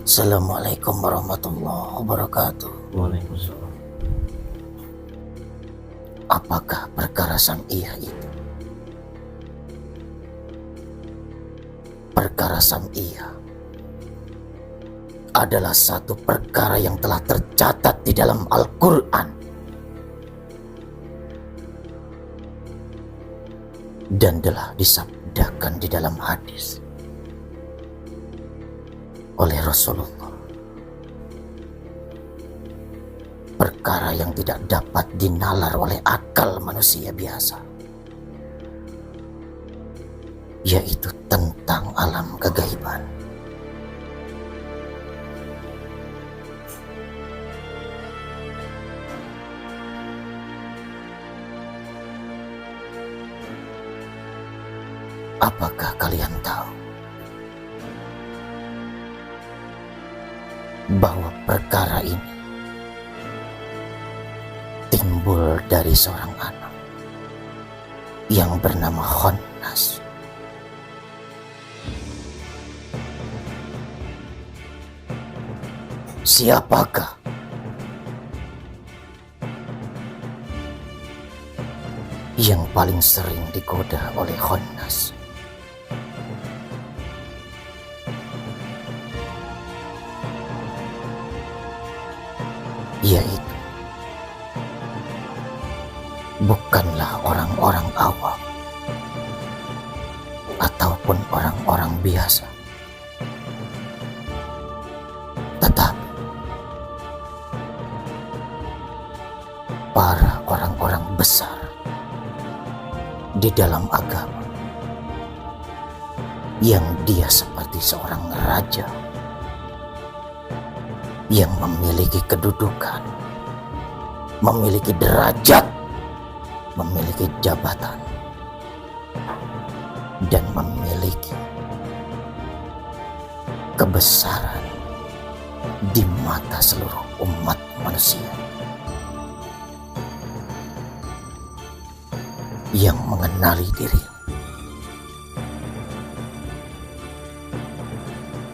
Assalamualaikum warahmatullahi wabarakatuh. Waalaikumsalam. Apakah perkara sang iya itu? Perkara sang iya adalah satu perkara yang telah tercatat di dalam Al-Quran dan telah disabdakan di dalam hadis oleh Rasulullah. Perkara yang tidak dapat dinalar oleh akal manusia biasa, yaitu tentang alam kegaiban. Apakah kalian tahu bahwa perkara ini timbul dari seorang anak yang bernama Khannas? Siapakah yang paling sering digoda oleh Khannas? Yaitu bukanlah orang-orang awam ataupun orang-orang biasa, tetapi para orang-orang besar di dalam agama yang dia seperti seorang raja yang memiliki kedudukan, memiliki derajat, memiliki jabatan, dan memiliki kebesaran di mata seluruh umat manusia yang mengenali diri.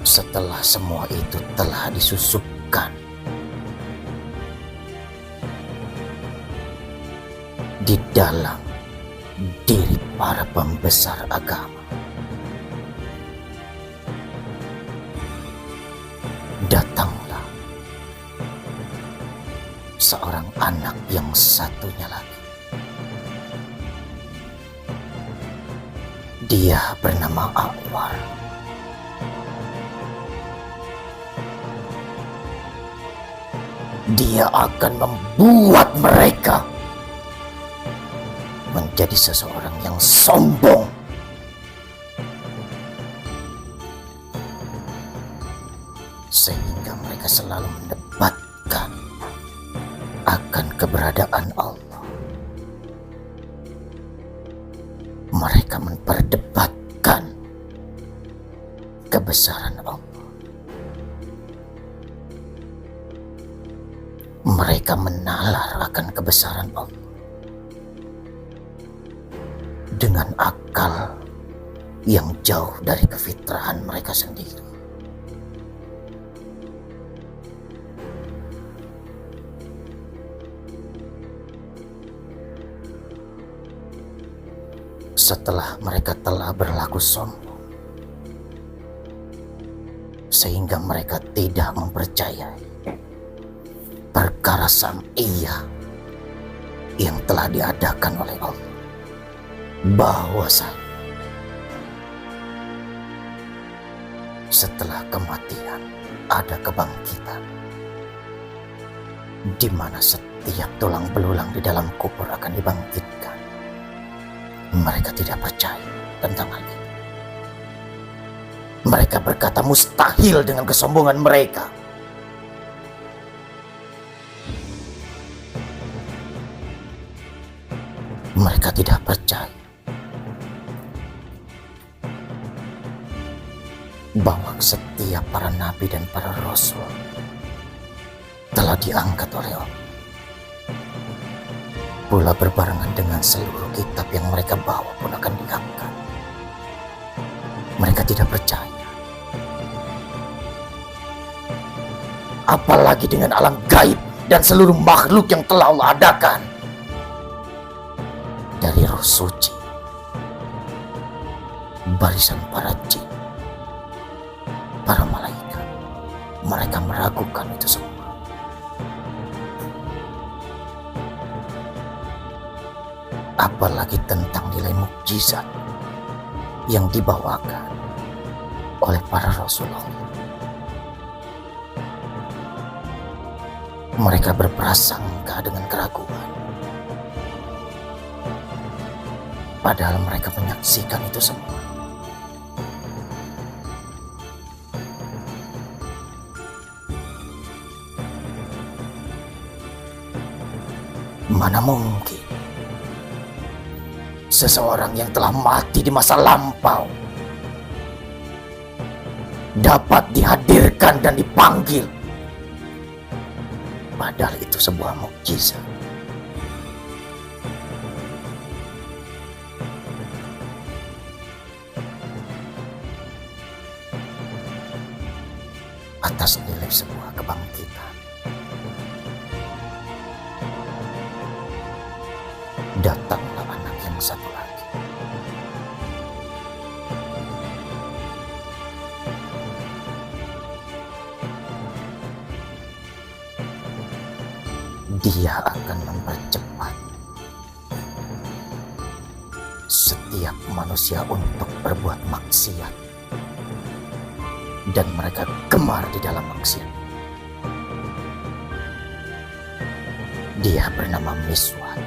Setelah semua itu telah disusupkan di dalam diri para pembesar agama, datanglah seorang anak yang satunya lagi. Dia bernama Anwar. Dia akan membuat mereka menjadi seseorang yang sombong, sehingga mereka selalu mendebatkan akan keberadaan Allah. Mereka memperdebatkan kebesaran Allah. Mereka menalar akan kebesaran Allah dengan akal yang jauh dari kefitrahan mereka sendiri. Setelah mereka telah berlaku sombong, sehingga mereka tidak mempercayai perkara sam'iyah yang telah diadakan oleh Allah, bahwasanya setelah kematian ada kebangkitan, di mana setiap tulang belulang di dalam kubur akan dibangkitkan. Mereka tidak percaya tentang hal itu. Mereka berkata mustahil dengan kesombongan mereka. Mereka tidak percaya bahwa setiap para nabi dan para rasul telah diangkat oleh Allah, pula berbarengan dengan seluruh kitab yang mereka bawa pun akan diangkat. Mereka tidak percaya apalagi dengan alam gaib dan seluruh makhluk yang telah Allah adakan. Dari roh suci, barisan para jin, para malaikat, mereka meragukan itu semua. Apalagi tentang nilai mukjizat yang dibawakan oleh para Rasulullah. Mereka berprasangka dengan keraguan, padahal mereka menyaksikan itu semua. Mana mungkin seseorang yang telah mati di masa lampau dapat dihadirkan dan dipanggil, padahal itu sebuah mukjizat. Atas nilai sebuah kebangkitan, datanglah anak yang satu lagi. Dia akan mempercepat setiap manusia untuk berbuat maksiat, dan mereka gemar di dalam maksiat. Dia bernama Miswat.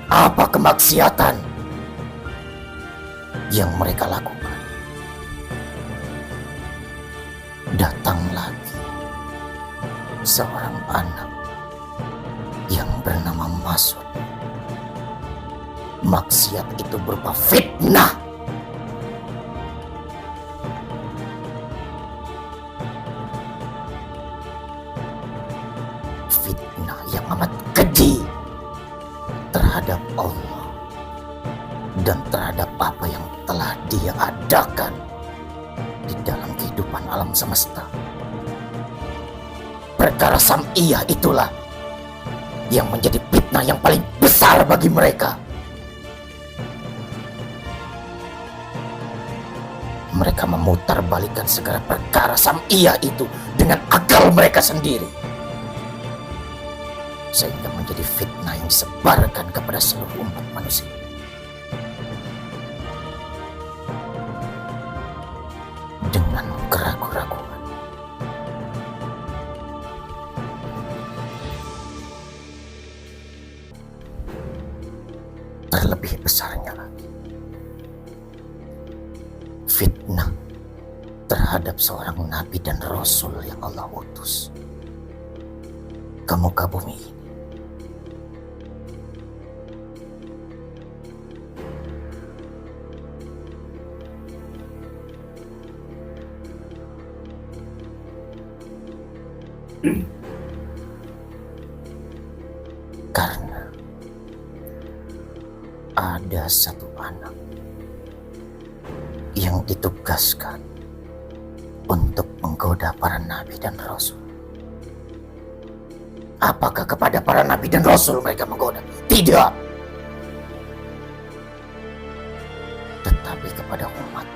Apa kemaksiatan yang mereka lakukan? Datang lagi seorang anak yang bernama Masud. Maksiat itu berupa fitnah. Fitnah yang amat keji terhadap Allah dan terhadap apa yang telah Dia adakan di dalam kehidupan alam semesta. Perkara sam'iyah itulah yang menjadi fitnah yang paling besar bagi mereka. Mereka memutarbalikkan segala perkara sam'iyah itu dengan akal mereka sendiri, sehingga menjadi fitnah yang disebarkan kepada seluruh umat manusia. Dengan keraguan-raguan. Terlebih besarnya lagi, fitnah terhadap seorang nabi dan rasul yang Allah utus ke muka bumi ini. Karena ada satu anak yang ditugaskan untuk menggoda para nabi dan rasul. Apakah kepada para nabi dan rasul mereka menggoda? Tidak. Tetapi kepada umat.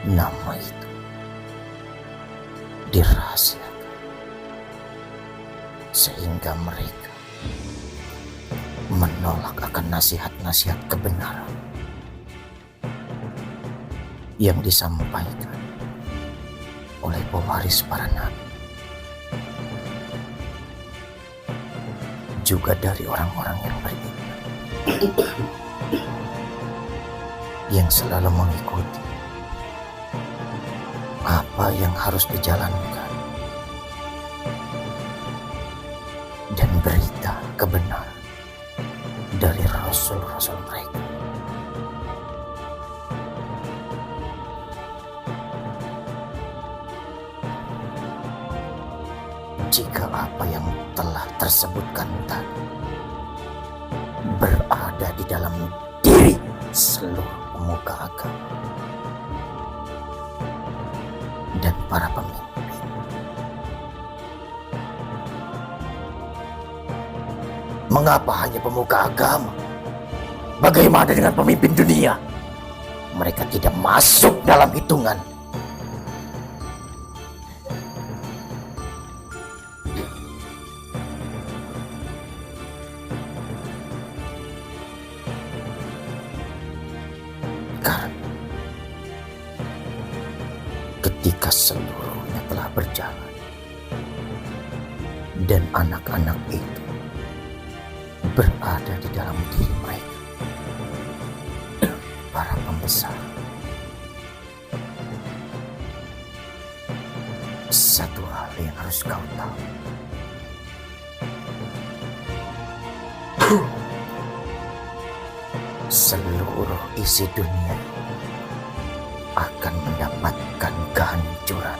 Nama itu dirahasiakan sehingga mereka menolak akan nasihat-nasihat kebenaran yang disampaikan oleh pewaris para nabi, juga dari orang-orang yang beriman yang selalu mengikuti apa yang harus dijalankan dan berita kebenaran dari rasul-rasul mereka. Jika apa yang telah tersebutkan tadi berada di dalam diri seluruh pemuka agama dan para pemimpin, mengapa hanya pemuka agama? Bagaimana dengan pemimpin dunia? Mereka tidak masuk dalam hitungan. Karena ketika seluruhnya telah berjalan dan anak-anak itu berada di dalam diri mereka, para pembesar, satu hal yang harus kau tahu. Seluruh isi dunia akan mendapatkan kehancuran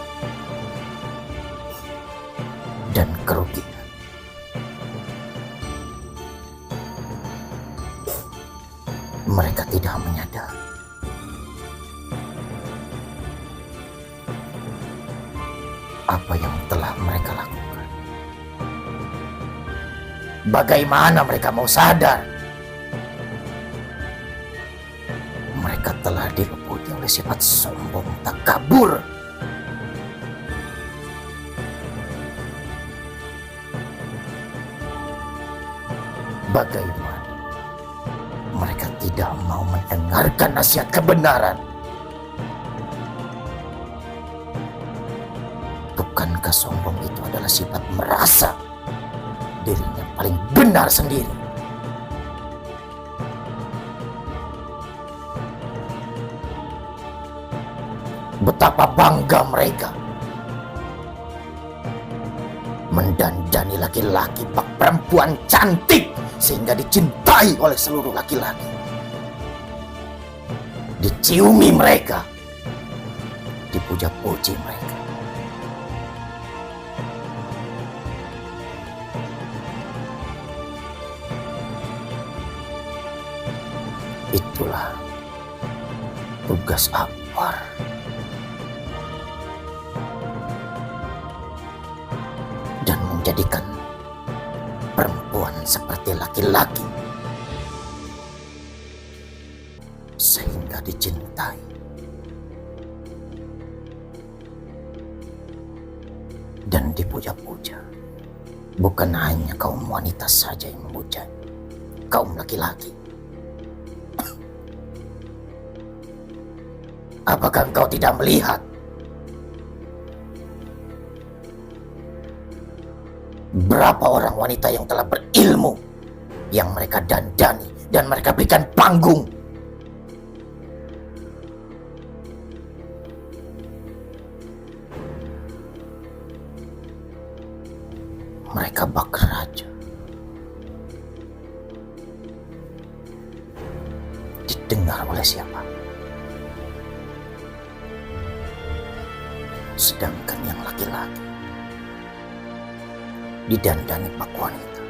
dan kerugian. Mereka tidak menyadari apa yang telah mereka lakukan. Bagaimana mereka mau sadar? Mereka telah diliputi oleh sifat sombong, takabur. Bagaimana mereka tidak mau mendengarkan nasihat kebenaran? Bukankah sombong itu adalah sifat merasa dirinya paling benar sendiri? Betapa bangga mereka mendandani laki-laki bak perempuan cantik sehingga dicintai oleh seluruh laki-laki. Diciumi mereka, dipuja-puji mereka. Itulah tugas Akbar. Dan menjadikan perempuan seperti laki-laki sehingga dicintai dan dipuja-puja. Bukan hanya kaum wanita saja yang memuja, kaum laki-laki. Apakah engkau tidak melihat berapa orang wanita yang telah berilmu yang mereka dandani dan mereka berikan panggung? Mereka bak raja. Didengar oleh siapa? Sedangkan yang laki-laki didandani pak wanita.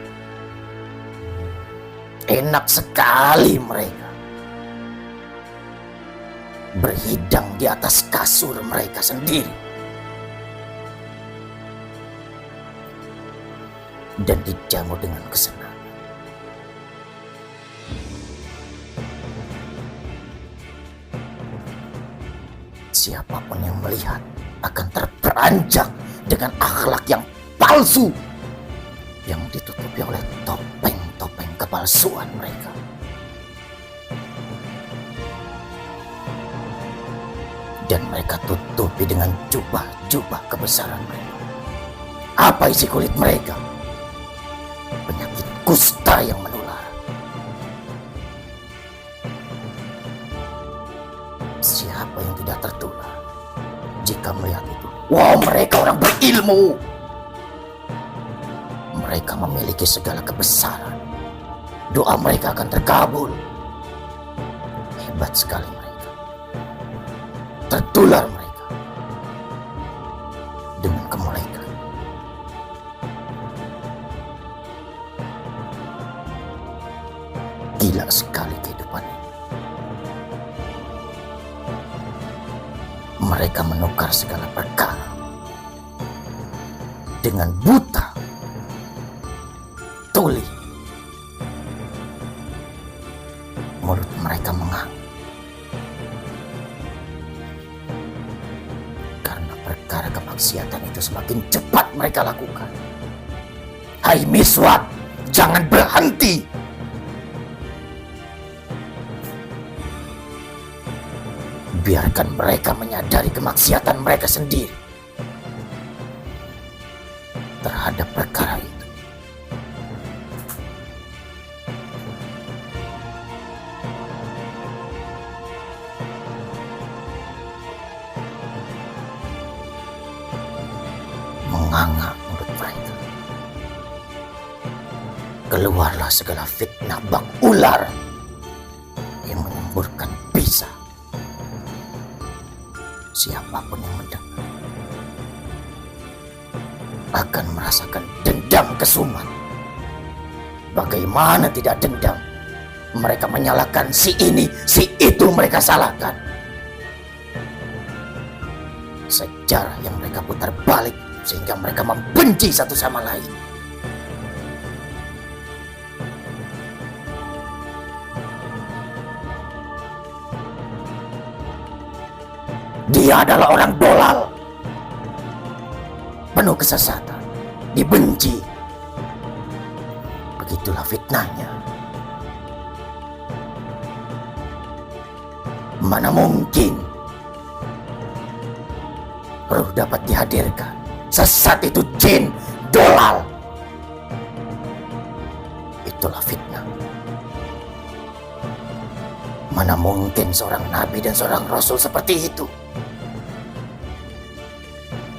Enak sekali mereka berhidang di atas kasur mereka sendiri dan dijamu dengan kesenangan. Siapapun yang melihat akan terperanjat dengan akhlak yang palsu yang ditutupi oleh topeng-topeng kepalsuan mereka. Dan mereka tutupi dengan jubah-jubah kebesaran mereka. Apa isi kulit mereka? Penyakit kusta yang menular. Siapa yang tidak tertular jika melihat itu? Wah, mereka orang berilmu. Mereka memiliki segala kebesaran. Doa mereka akan terkabul. Hebat sekali mereka. Tertular mereka dengan kemolekan. Gila sekali kehidupan ini. Mereka menukar segala perkara dengan buta, tuli. Mulut mereka mengang karena perkara kemaksiatan itu semakin cepat mereka lakukan. Hai Miswak, jangan berhenti. Biarkan mereka menyadari kemaksiatan mereka sendiri terhadap perkara itu. Menganga mulut mereka. Keluarlah segala fitnah bak ular yang menyemburkan bisa. Siapapun yang mendengar akan merasakan dendam kesumat. Bagaimana tidak dendam? Mereka menyalahkan si ini, si itu mereka salahkan. Sejarah yang mereka putar balik sehingga mereka membenci satu sama lain. Dia adalah orang dolal, penuh kesesatan, dibenci. Begitulah fitnahnya. Mana mungkin ruh dapat dihadirkan? Sesat itu jin, dolal. Itulah fitnah. Mana mungkin seorang nabi dan seorang rasul seperti itu?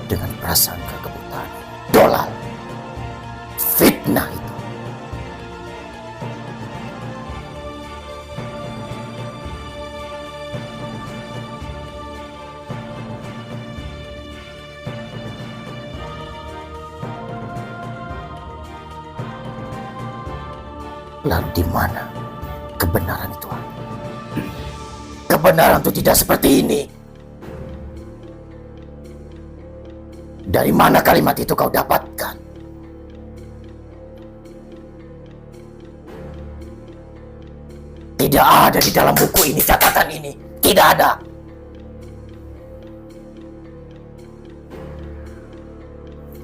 Dengan prasangka kebutaan, dolal, fitnah itu. Lalu di mana kebenaran itu? Kebenaran itu tidak seperti ini. Dari mana kalimat itu kau dapatkan? Tidak ada di dalam buku ini, catatan ini. Tidak ada.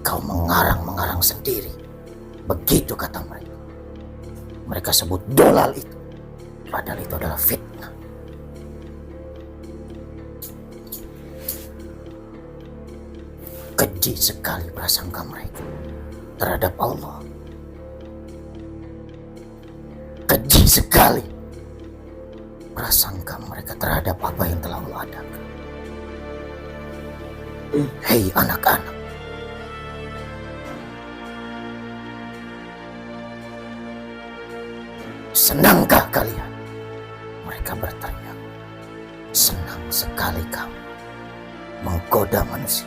Kau mengarang-mengarang sendiri. Begitu kata mereka. Mereka sebut dolal itu. Padahal itu adalah fitnah. Keji sekali prasangka mereka terhadap Allah. Keji sekali prasangka mereka terhadap apa yang telah Allah adakan. Hei anak-anak, senangkah kalian? Mereka berteriak. Senang sekali kamu menggoda manusia.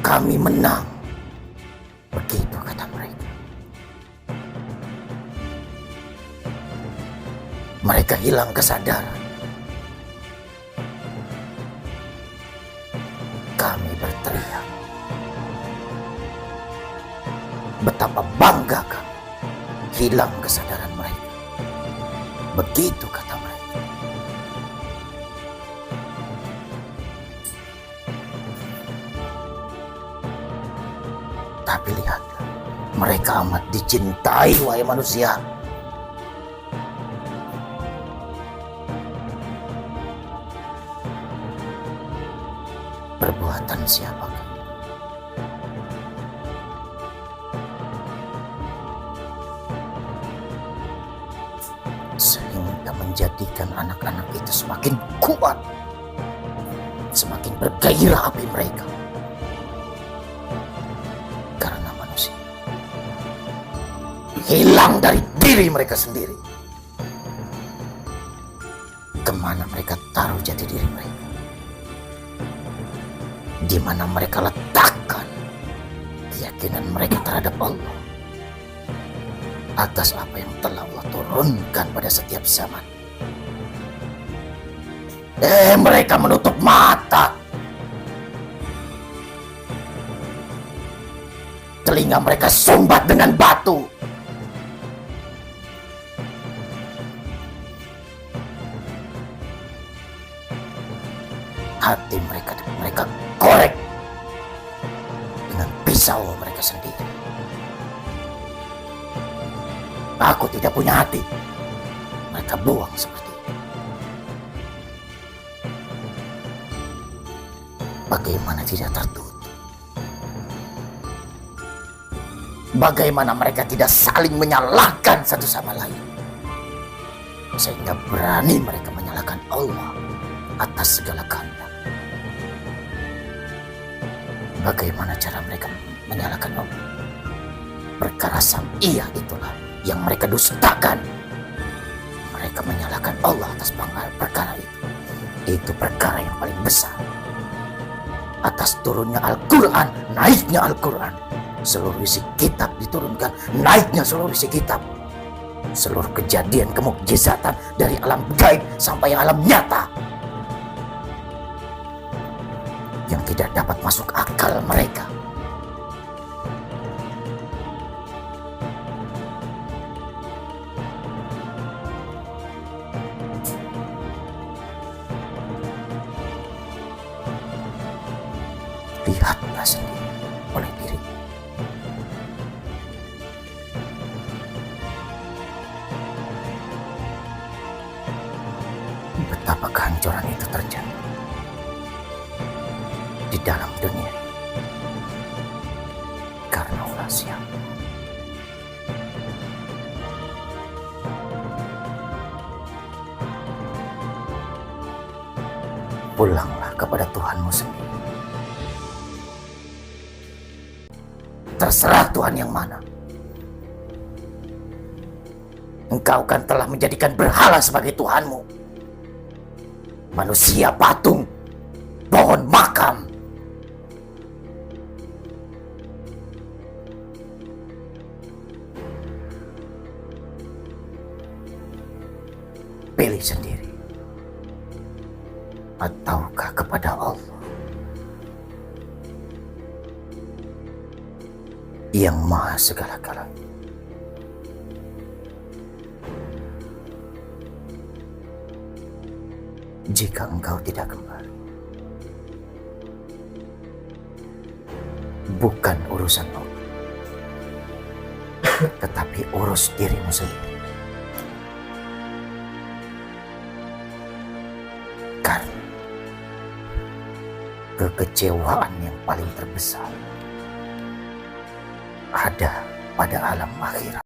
Kami menang. Begitu kata mereka. Mereka hilang kesadaran. Kami berteriak. Betapa bangga kami. Hilang kesadaran mereka. Begitu kata mereka. Tapi lihatlah, mereka amat dicintai wahai manusia. Perbuatan siapakah? Sehingga menjadikan anak-anak itu semakin kuat, semakin bergairah api mereka. Hilang dari diri mereka sendiri. mana mereka taruh jati diri mereka, di mana mereka letakkan keyakinan mereka terhadap Allah atas apa yang telah Allah turunkan pada setiap zaman. Mereka menutup mata, telinga mereka sumbat dengan batu, hati mereka korek dengan pisau mereka sendiri. Aku tidak punya hati, mereka buang seperti itu. Bagaimana tidak tertutup? Bagaimana mereka tidak saling menyalahkan satu sama lain, sehingga berani mereka menyalahkan Allah atas segala kehendak. Bagaimana cara mereka menyalahkan Allah? Perkara sang iya itulah yang mereka dustakan. Mereka menyalahkan Allah atas perkara itu. Itu perkara yang paling besar. Atas turunnya Al-Quran, naiknya Al-Quran, seluruh isi kitab diturunkan, naiknya seluruh isi kitab, seluruh kejadian kemukjizatan dari alam gaib sampai alam nyata yang tidak dapat masuk akal mereka. Lihatlah sendiri oleh diri. Betapa kehancuran itu terjadi di dalam dunia karena ulah siap. Pulanglah kepada Tuhanmu sendiri. Terserah Tuhan yang mana. Engkau kan telah menjadikan berhala sebagai Tuhanmu. Manusia patung, pohon makam. Pilih sendiri. Ataukah kepada Allah yang maha segala-galanya. Jika engkau tidak kembali, bukan urusan Allah, tetapi urus dirimu sendiri. Karena kekecewaan yang paling terbesar ada pada alam akhirat.